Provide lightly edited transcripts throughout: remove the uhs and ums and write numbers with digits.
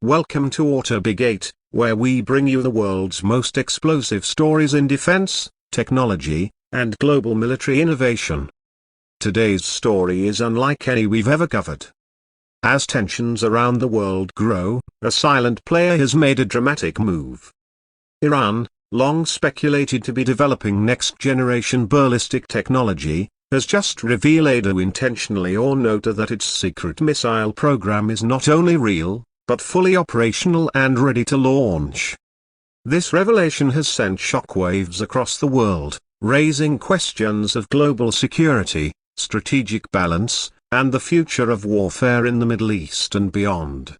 Welcome to AutoBig8, where we bring you the world's most explosive stories in defense, technology, and global military innovation. Today's story is unlike any we've ever covered. As tensions around the world grow, a silent player has made a dramatic move. Iran, long speculated to be developing next-generation ballistic technology, has just revealed either intentionally or noted that its secret missile program is not only real, but fully operational and ready to launch. This revelation has sent shockwaves across the world, raising questions of global security, strategic balance, and the future of warfare in the Middle East and beyond.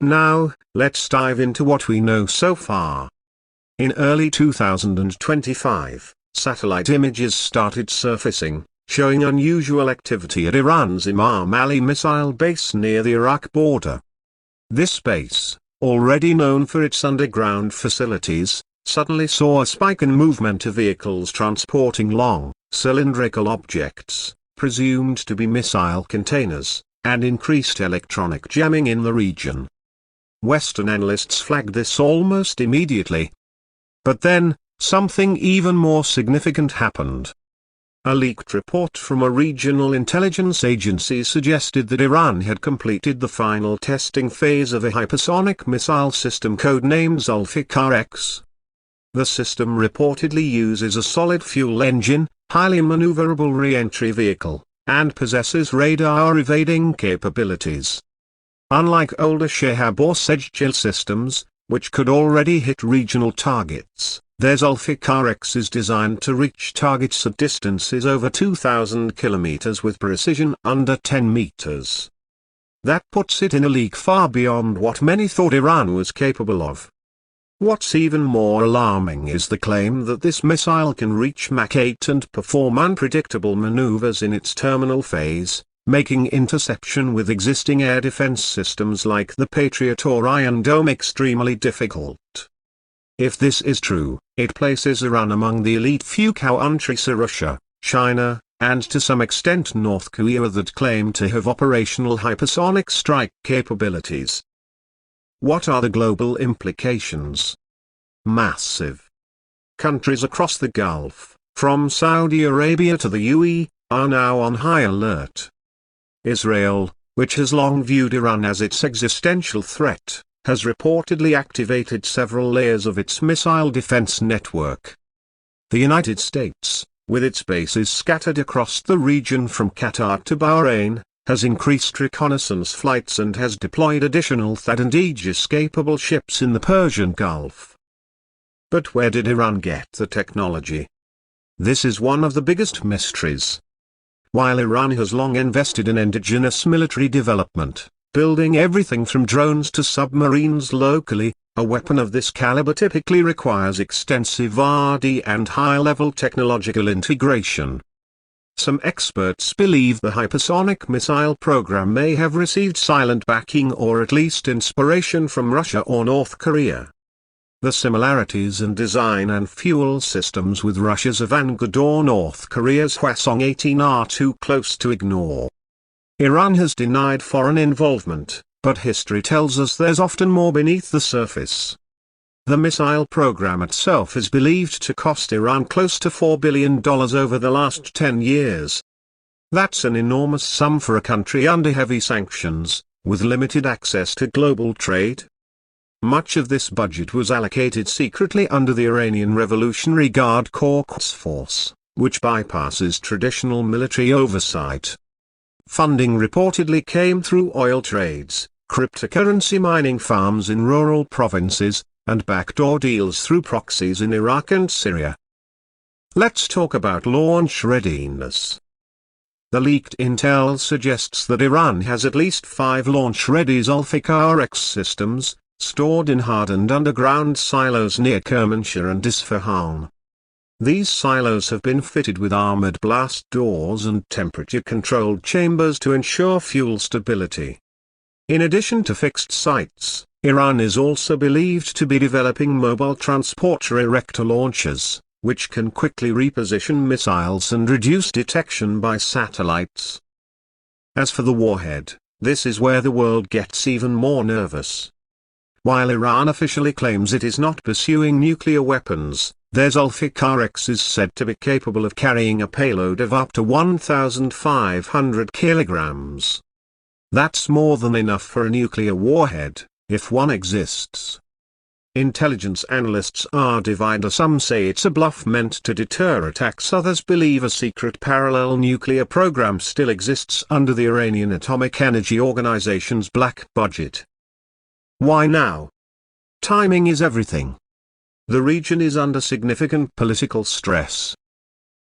Now, let's dive into what we know so far. In early 2025, satellite images started surfacing, showing unusual activity at Iran's Imam Ali missile base near the Iraq border. This base, already known for its underground facilities, suddenly saw a spike in movement of vehicles transporting long, cylindrical objects, presumed to be missile containers, and increased electronic jamming in the region. Western analysts flagged this almost immediately. But then, something even more significant happened. A leaked report from a regional intelligence agency suggested that Iran had completed the final testing phase of a hypersonic missile system codenamed Zulfiqar-X. The system reportedly uses a solid-fuel engine, highly maneuverable re-entry vehicle, and possesses radar-evading capabilities. Unlike older Shehab or Sejjil systems, which could already hit regional targets, their Zulfiqar-X is designed to reach targets at distances over 2,000 kilometers with precision under 10 meters. That puts it in a league far beyond what many thought Iran was capable of. What's even more alarming is the claim that this missile can reach Mach 8 and perform unpredictable maneuvers in its terminal phase, making interception with existing air defense systems like the Patriot or Iron Dome extremely difficult. If this is true, it places Iran among the elite few countries Russia, China, and to some extent North Korea that claim to have operational hypersonic strike capabilities. What are the global implications? Massive. Countries across the Gulf, from Saudi Arabia to the UAE, are now on high alert. Israel, which has long viewed Iran as its existential threat, has reportedly activated several layers of its missile defense network. The United States, with its bases scattered across the region from Qatar to Bahrain, has increased reconnaissance flights and has deployed additional THAAD and Aegis-capable ships in the Persian Gulf. But where did Iran get the technology? This is one of the biggest mysteries. While Iran has long invested in indigenous military development, building everything from drones to submarines locally, a weapon of this caliber typically requires extensive R&D and high-level technological integration. Some experts believe the hypersonic missile program may have received silent backing or at least inspiration from Russia or North Korea. The similarities in design and fuel systems with Russia's Vanguard or North Korea's Hwasong-18 are too close to ignore. Iran has denied foreign involvement, but history tells us there's often more beneath the surface. The missile program itself is believed to cost Iran close to $4 billion over the last 10 years. That's an enormous sum for a country under heavy sanctions, with limited access to global trade. Much of this budget was allocated secretly under the Iranian Revolutionary Guard Corps force, which bypasses traditional military oversight. Funding reportedly came through oil trades, cryptocurrency mining farms in rural provinces, and backdoor deals through proxies in Iraq and Syria. Let's talk about launch readiness. The leaked intel suggests that Iran has at least 5 launch-ready Zulfiqar-X systems, stored in hardened underground silos near Kermanshah and Isfahan. These silos have been fitted with armored blast doors and temperature-controlled chambers to ensure fuel stability. In addition to fixed sites, Iran is also believed to be developing mobile transporter erector launchers, which can quickly reposition missiles and reduce detection by satellites. As for the warhead, this is where the world gets even more nervous. While Iran officially claims it is not pursuing nuclear weapons, their Zulfiqar-X is said to be capable of carrying a payload of up to 1,500 kilograms. That's more than enough for a nuclear warhead, if one exists. Intelligence analysts are divided. Some say it's a bluff meant to deter attacks. Others believe a secret parallel nuclear program still exists under the Iranian Atomic Energy Organization's black budget. Why now? Timing is everything. The region is under significant political stress.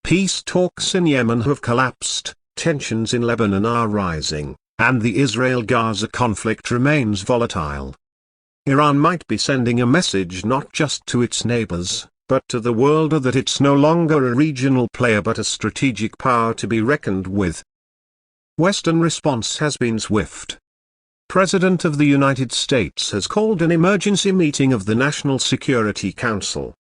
Peace talks in Yemen have collapsed, tensions in Lebanon are rising, and the Israel-Gaza conflict remains volatile. Iran might be sending a message not just to its neighbors, but to the world that it's no longer a regional player but a strategic power to be reckoned with. Western response has been swift. President of the United States has called an emergency meeting of the National Security Council.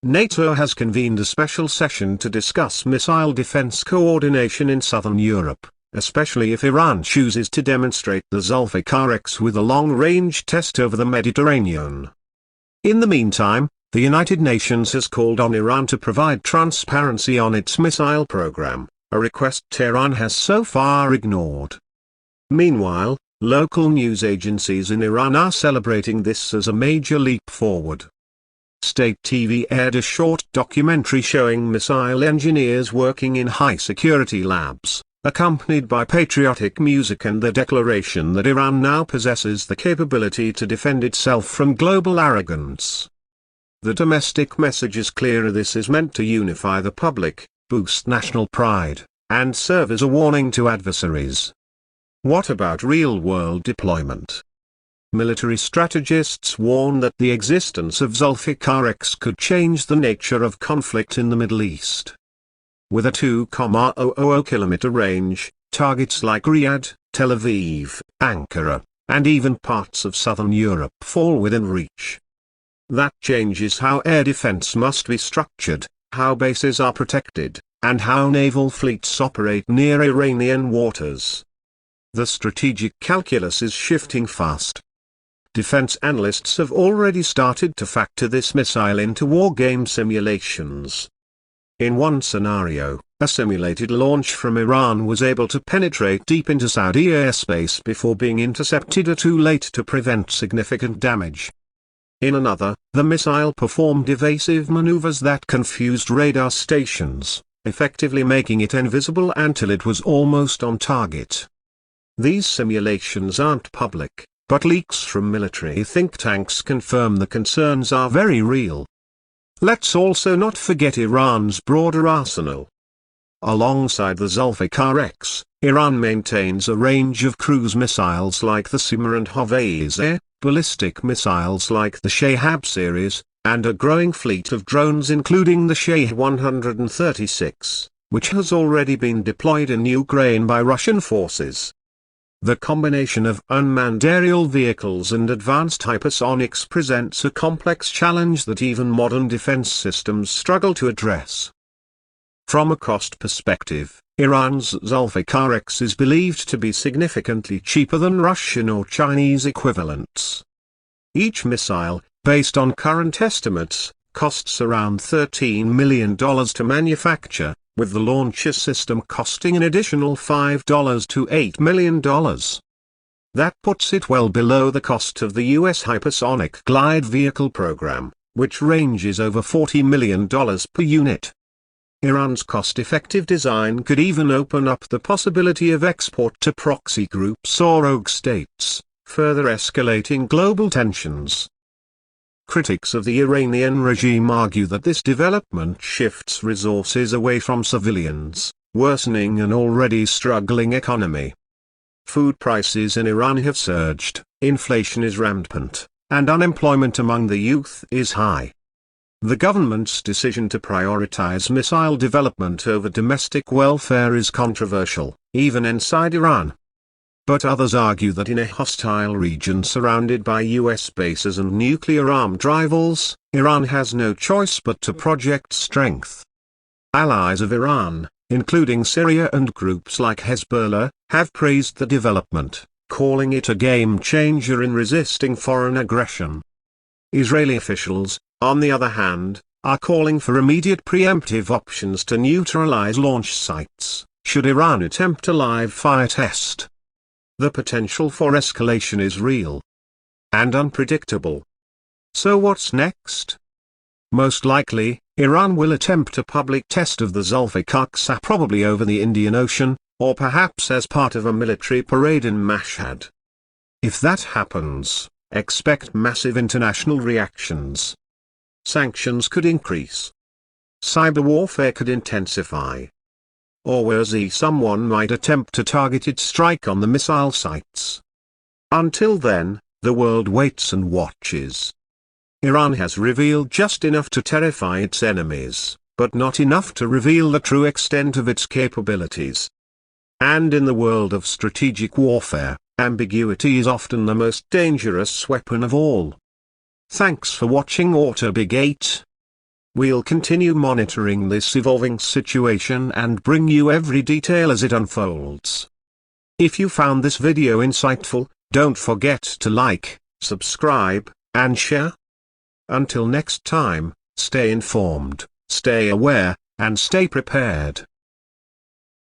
NATO has convened a special session to discuss missile defense coordination in southern Europe, especially if Iran chooses to demonstrate the Zulfiqar-X with a long-range test over the Mediterranean. In the meantime, the United Nations has called on Iran to provide transparency on its missile program, a request Tehran has so far ignored. Meanwhile, local news agencies in Iran are celebrating this as a major leap forward. State TV aired a short documentary showing missile engineers working in high-security labs, accompanied by patriotic music and the declaration that Iran now possesses the capability to defend itself from global arrogance. The domestic message is clear: this is meant to unify the public, boost national pride, and serve as a warning to adversaries. What about real-world deployment? Military strategists warn that the existence of Zulfiqar-X could change the nature of conflict in the Middle East. With a 2,000 kilometer range, targets like Riyadh, Tel Aviv, Ankara, and even parts of southern Europe fall within reach. That changes how air defense must be structured, how bases are protected, and how naval fleets operate near Iranian waters. The strategic calculus is shifting fast. Defense analysts have already started to factor this missile into wargame simulations. In one scenario, a simulated launch from Iran was able to penetrate deep into Saudi airspace before being intercepted or too late to prevent significant damage. In another, the missile performed evasive maneuvers that confused radar stations, effectively making it invisible until it was almost on target. These simulations aren't public, but leaks from military think tanks confirm the concerns are very real. Let's also not forget Iran's broader arsenal. Alongside the Zulfiqar-X, Iran maintains a range of cruise missiles like the Simar and Unveils, ballistic missiles like the Shahab series, and a growing fleet of drones including the Shah-136, which has already been deployed in Ukraine by Russian forces. The combination of unmanned aerial vehicles and advanced hypersonics presents a complex challenge that even modern defense systems struggle to address. From a cost perspective, Iran's Zulfiqar-X is believed to be significantly cheaper than Russian or Chinese equivalents. Each missile, based on current estimates, costs around $13 million to manufacture, with the launcher system costing an additional $5 to $8 million. That puts it well below the cost of the US Hypersonic glide vehicle program, which ranges over $40 million per unit. Iran's cost-effective design could even open up the possibility of export to proxy groups or rogue states, further escalating global tensions. Critics of the Iranian regime argue that this development shifts resources away from civilians, worsening an already struggling economy. Food prices in Iran have surged, inflation is rampant, and unemployment among the youth is high. The government's decision to prioritize missile development over domestic welfare is controversial, even inside Iran. But others argue that in a hostile region surrounded by US bases and nuclear-armed rivals, Iran has no choice but to project strength. Allies of Iran, including Syria and groups like Hezbollah, have praised the development, calling it a game changer in resisting foreign aggression. Israeli officials, on the other hand, are calling for immediate preemptive options to neutralize launch sites, should Iran attempt a live fire test. The potential for escalation is real and unpredictable. So what's next? Most likely, Iran will attempt a public test of the Zulfiqar-X, probably over the Indian Ocean, or perhaps as part of a military parade in Mashhad. If that happens, expect massive international reactions. Sanctions could increase. Cyber warfare could intensify. Or worse, someone might attempt a targeted strike on the missile sites. Until then, the world waits and watches. Iran has revealed just enough to terrify its enemies, but not enough to reveal the true extent of its capabilities. And in the world of strategic warfare, ambiguity is often the most dangerous weapon of all. Thanks for watching AutoBig8. We'll continue monitoring this evolving situation and bring you every detail as it unfolds. If you found this video insightful, don't forget to like, subscribe, and share. Until next time, stay informed, stay aware, and stay prepared.